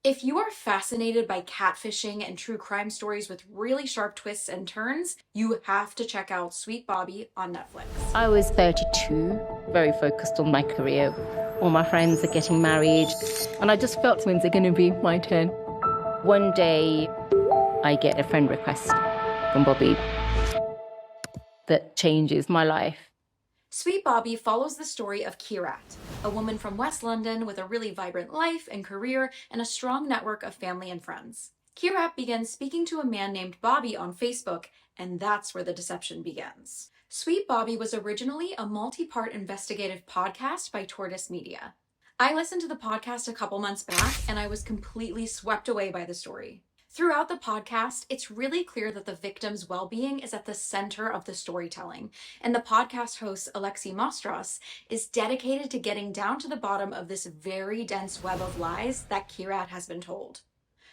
If you are fascinated by catfishing and true crime stories with really sharp twists and turns, you have to check out Sweet Bobby on Netflix. I was 32, very focused on my career. All my friends are getting married, and I just felt, when's it going to be my turn? One day, I get a friend request from Bobby that changes my life. Sweet Bobby follows the story of Kirat, a woman from West London with a really vibrant life and career and a strong network of family and friends. Kirat begins speaking to a man named Bobby on Facebook, and that's where the deception begins. Sweet Bobby was originally a multi-part investigative podcast by Tortoise Media. I listened to the podcast a couple months back, and I was completely swept away by the story. Throughout the podcast, it's really clear that the victim's well-being is at the center of the storytelling, and the podcast host, Alexi Mostros, is dedicated to getting down to the bottom of this very dense web of lies that Kirat has been told.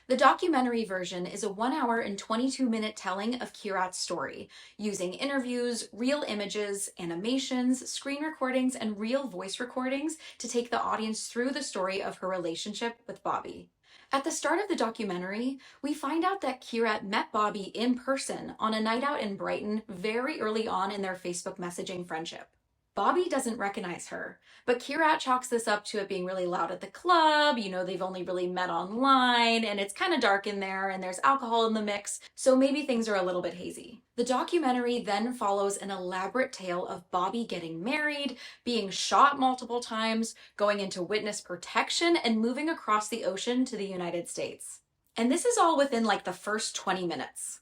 The documentary version is a 1 hour and 22-minute telling of Kirat's story, using interviews, real images, animations, screen recordings, and real voice recordings to take the audience through the story of her relationship with Bobby. At the start of the documentary, we find out that Kirat met Bobby in person on a night out in Brighton very early on in their Facebook messaging friendship. Bobby doesn't recognize her, but Kirat chalks this up to it being really loud at the club. They've only really met online, and it's kind of dark in there, and there's alcohol in the mix, so maybe things are a little bit hazy. The documentary then follows an elaborate tale of Bobby getting married, being shot multiple times, going into witness protection, and moving across the ocean to the United States. And this is all within like the first 20 minutes.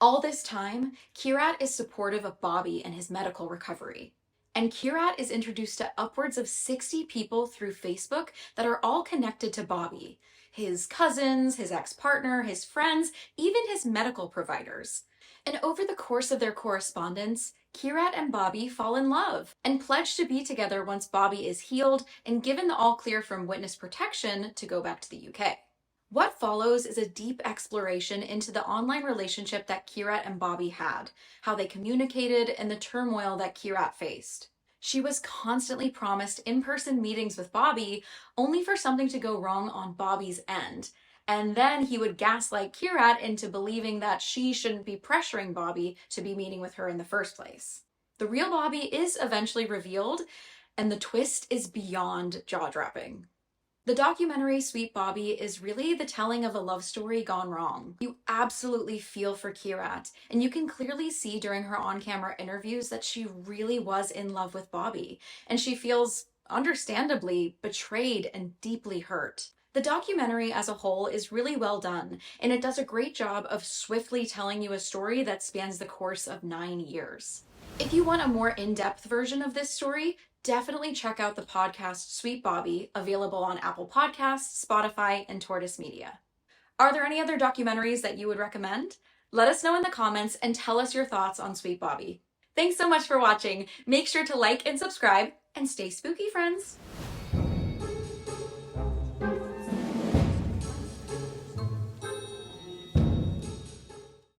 All this time, Kirat is supportive of Bobby and his medical recovery. And Kirat is introduced to upwards of 60 people through Facebook that are all connected to Bobby. His cousins, his ex-partner, his friends, even his medical providers. And over the course of their correspondence, Kirat and Bobby fall in love and pledge to be together once Bobby is healed and given the all clear from witness protection to go back to the UK. What follows is a deep exploration into the online relationship that Kirat and Bobby had, how they communicated, and the turmoil that Kirat faced. She was constantly promised in-person meetings with Bobby, only for something to go wrong on Bobby's end. And then he would gaslight Kirat into believing that she shouldn't be pressuring Bobby to be meeting with her in the first place. The real Bobby is eventually revealed, and the twist is beyond jaw-dropping. The documentary Sweet Bobby is really the telling of a love story gone wrong. You absolutely feel for Kirat, and you can clearly see during her on-camera interviews that she really was in love with Bobby, and she feels, understandably, betrayed and deeply hurt. The documentary as a whole is really well done, and it does a great job of swiftly telling you a story that spans the course of 9 years. If you want a more in-depth version of this story, definitely check out the podcast Sweet Bobby, available on Apple Podcasts, Spotify, and Tortoise Media. Are there any other documentaries that you would recommend? Let us know in the comments and tell us your thoughts on Sweet Bobby. Thanks so much for watching. Make sure to like and subscribe, and stay spooky, friends!